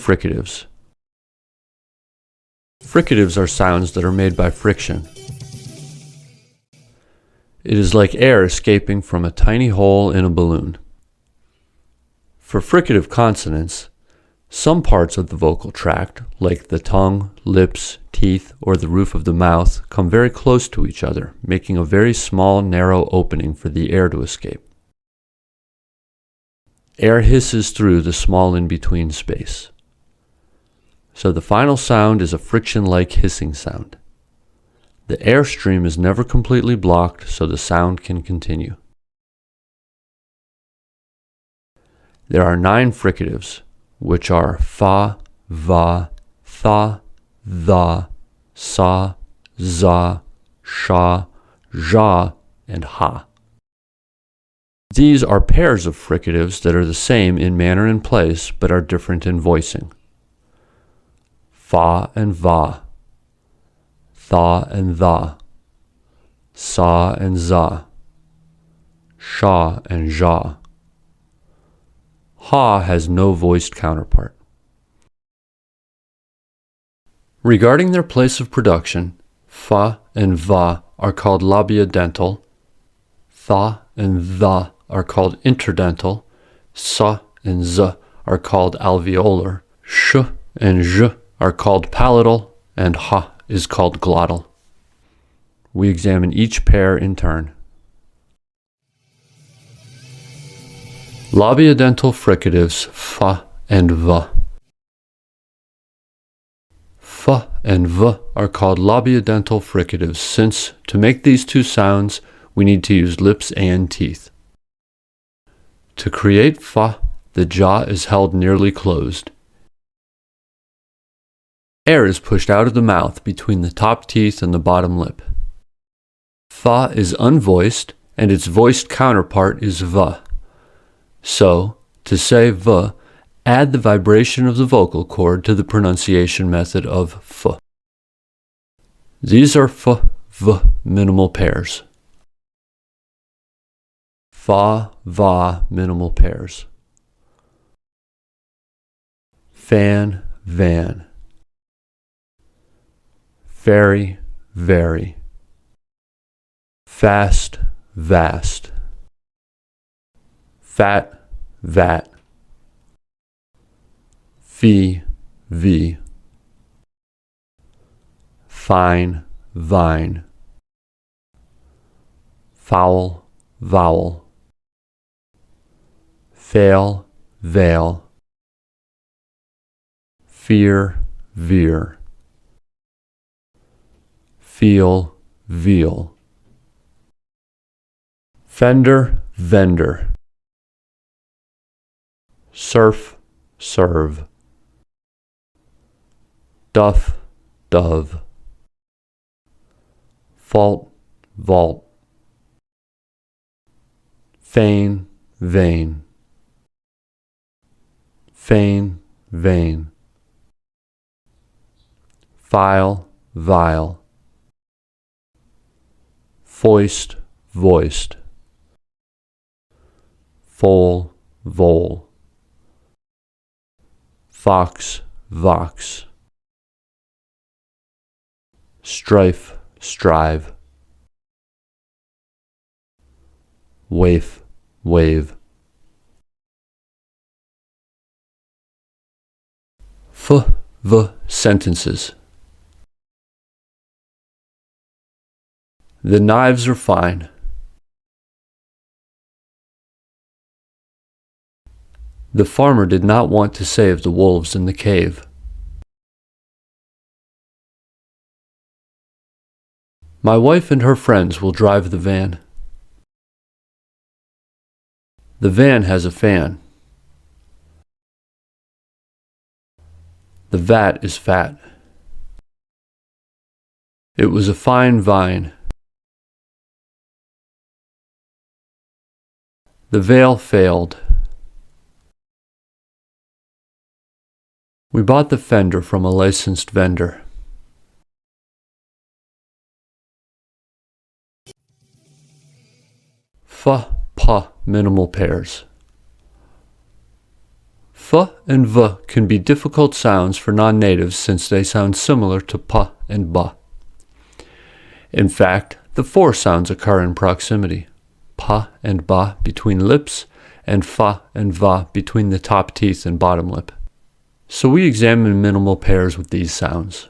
fricatives. Fricatives are sounds that are made by friction. It is like air escaping from a tiny hole in a balloon. For fricative consonants, some parts of the vocal tract, like the tongue, lips, teeth, or the roof of the mouth, come very close to each other, making a very small, narrow opening for the air to escape. Air hisses through the small in-between space. So the final sound is a friction-like hissing sound. The airstream is never completely blocked, so the sound can continue. There are 9 fricatives, which are fa, va, tha, tha, sa, za, sha, ja, and ha. These are pairs of fricatives that are the same in manner and place, but are different in voicing. Fa and va, tha and tha, sa and za, sha and ja. Ha has no voiced counterpart. Regarding their place of production, fa and va are called labiodental, tha and tha are called interdental, sa and z are called alveolar, sh and zh are called palatal, and ha is called glottal. We examine each pair in turn. Labiodental fricatives fa and va. Fa and v are called labiodental fricatives since, to make these two sounds, we need to use lips and teeth. To create fa, the jaw is held nearly closed. Air is pushed out of the mouth between the top teeth and the bottom lip. Fa is unvoiced, and its voiced counterpart is va. So, to say v, add the vibration of the vocal cord to the pronunciation method of f. These are f, v minimal pairs. Fa, va minimal pairs. Fan, van. Very, very. Fast, vast. Fat, vat. Fee, v. Fine, vine. Foul, vowel. Fail, veil. Fear, veer. Feel, veal. Fender, vendor. Surf, serve. Duff, dove. Fault, vault. Feign, vain. Feign, vain. File, vile. Foist, voiced. Foal, vole. Fox, vox. Strife, strive. Waif, wave. F, v sentences. The knives are fine. The farmer did not want to save the wolves in the cave. My wife and her friends will drive the van. The van has a fan. The vat is fat. It was a fine vine. The veil failed. We bought the fender from a licensed vendor. Fa, pa, minimal pairs. F and V can be difficult sounds for non-natives since they sound similar to P and B. In fact, the four sounds occur in proximity: P and B between lips, and F and V between the top teeth and bottom lip. So we examine minimal pairs with these sounds.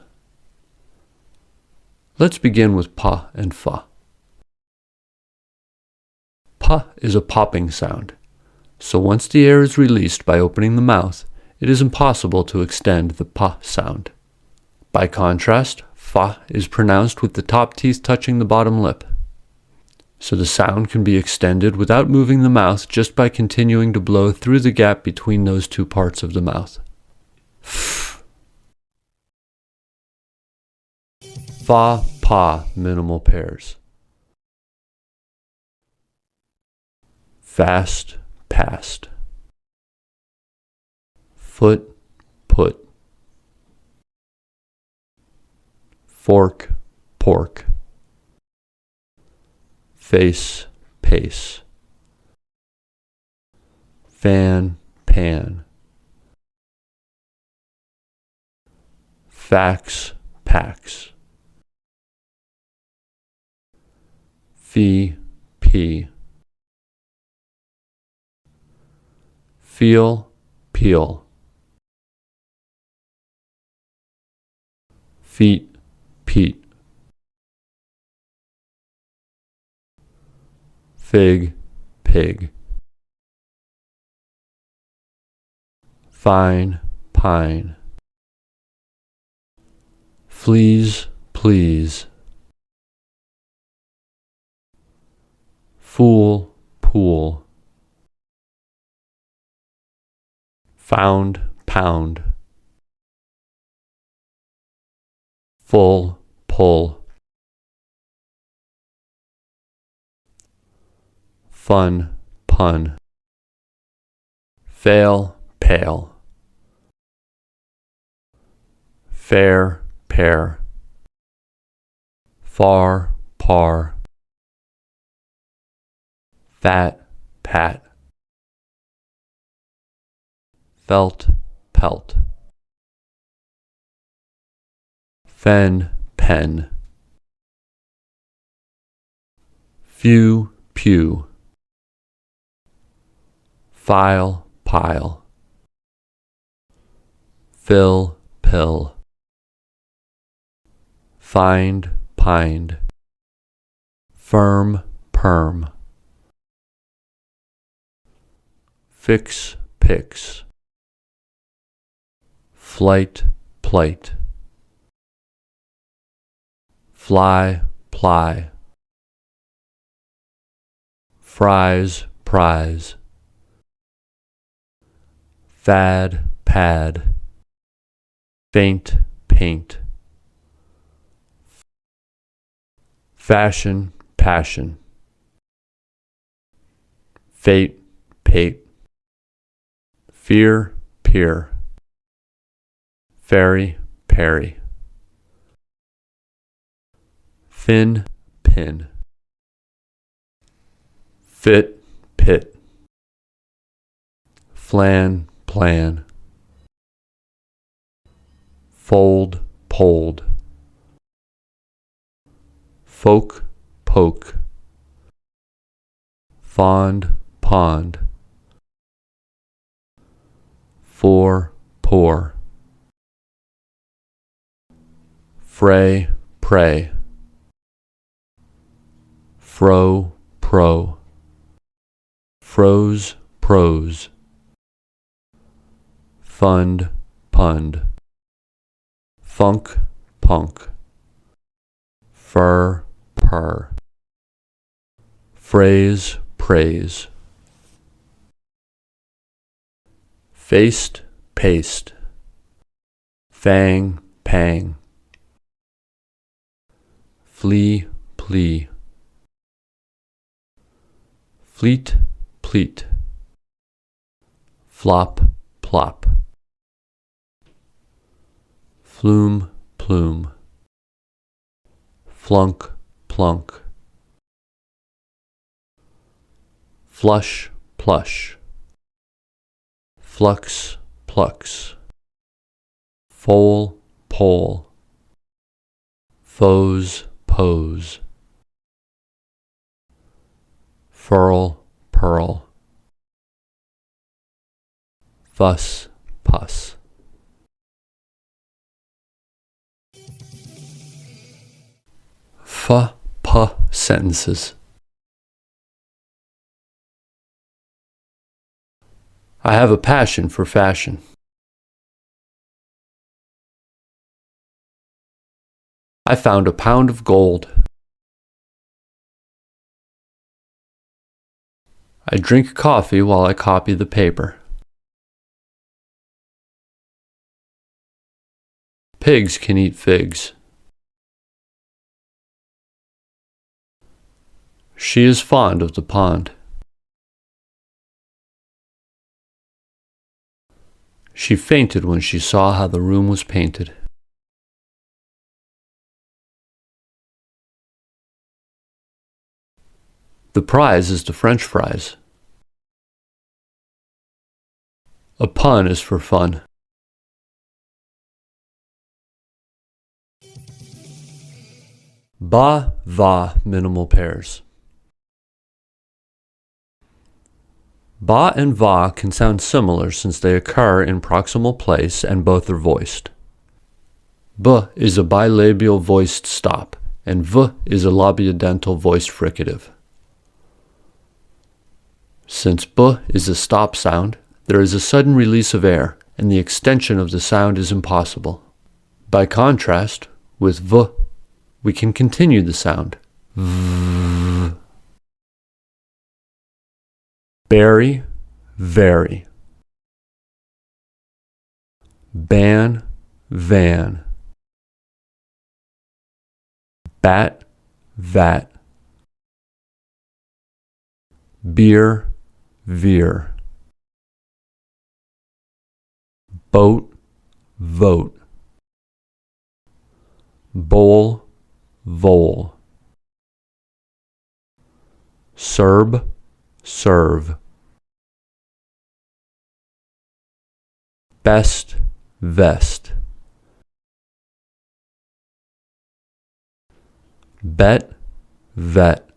Let's begin with P and F. P is a popping sound, so once the air is released by opening the mouth, it is impossible to extend the P sound. By contrast, F is pronounced with the top teeth touching the bottom lip, so the sound can be extended without moving the mouth just by continuing to blow through the gap between those two parts of the mouth. F. Fa, pa minimal pairs. Fast, past. Foot, put. Fork, pork. Face, pace. Fan, pan. Fax, pax. Fee, pea. Feel, peel. Feet, peat. Fig, pig. Fine, pine. Fleas, please. Fool, pool. Found, pound. Full, pull. Fun, pun. Fail, pale. Fair, pair. Far, par. Fat, pat. Felt, pelt. Fen, pen. Few, pew. File, pile. Fill, pill. Find, pined. Firm, perm. Fix, pix. Flight, plight. Fly, ply. Fries, prize. Fad, pad. Faint, paint. Fashion, passion. Fate, pate. Fear, peer. Fairy, parry. Fin, pin. Fit, pit. Flan, plan. Fold, polled. Folk, poke. Fond, pond. For, pour. Fray, pray. Fro, pro. Froze, prose. Fund, pund. Funk, punk. Fur, purr. Phrase, praise. Faced, paste. Fang, pang. Flea, plea. Fleet, pleat. Flop, plop. Flume, plume. Flunk, plunk. Flush, plush. flux, plux, foal, pole, foes, pose, furl, pearl, fuss, pus. Puh sentences. I have a passion for fashion. I found a pound of gold. I drink coffee while I copy the paper. Pigs can eat figs. She is fond of the pond. She fainted when she saw how the room was painted. The prize is the French fries. A pun is for fun. Ba, va, minimal pairs. Ba and va can sound similar since they occur in proximal place and both are voiced. B is a bilabial voiced stop, and v is a labiodental voiced fricative. Since b is a stop sound, there is a sudden release of air, and the extension of the sound is impossible. By contrast, with v, we can continue the sound. V. Berry, very. Ban, van. Bat, vat. Beer, veer. Boat, vote. Bowl, vole. Serb, serve. Best, vest. Bet, vet.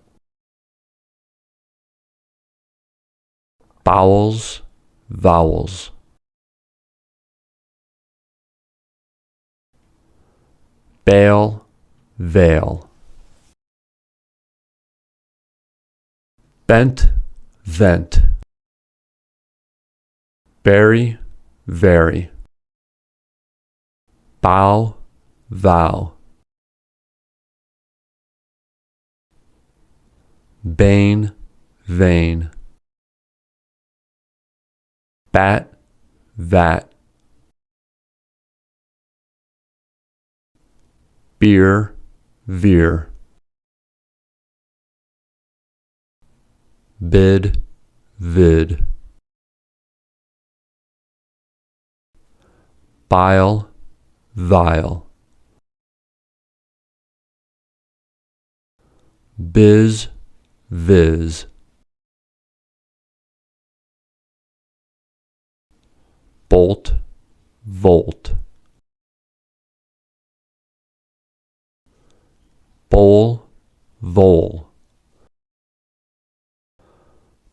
Bowels, vowels. Bail, veil. Bent, vent. Bury, vary. Bow, vow. Bane, vain. Bat, vat. Beer, veer. Bid, vid. Bile, vile. Biz, viz. Bolt, volt. Bowl, vole.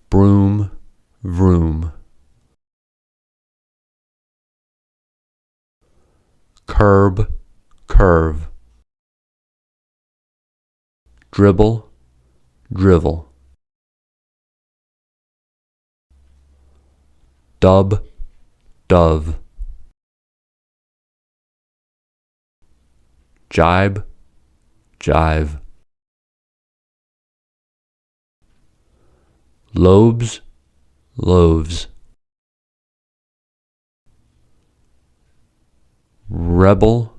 Broom, vroom. Curb, curve. Dribble, drivel. Dub, dove. Jibe, jive. Lobes, loaves. Rebel,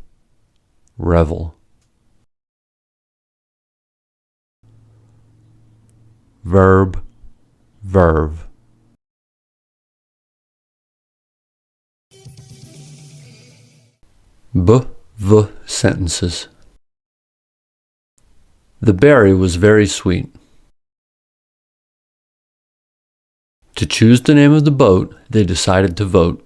revel. Verb, verve. V sentences. The berry was very sweet. To choose the name of the boat, they decided to vote.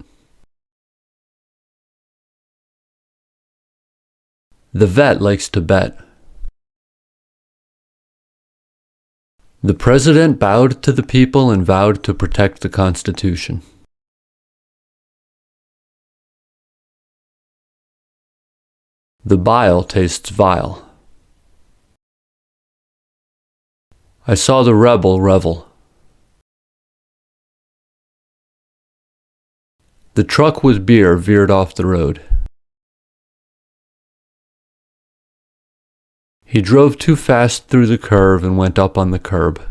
The vet likes to bet. The president bowed to the people and vowed to protect the Constitution. The bile tastes vile. I saw the rebel revel. The truck with beer veered off the road. He drove too fast through the curve and went up on the curb.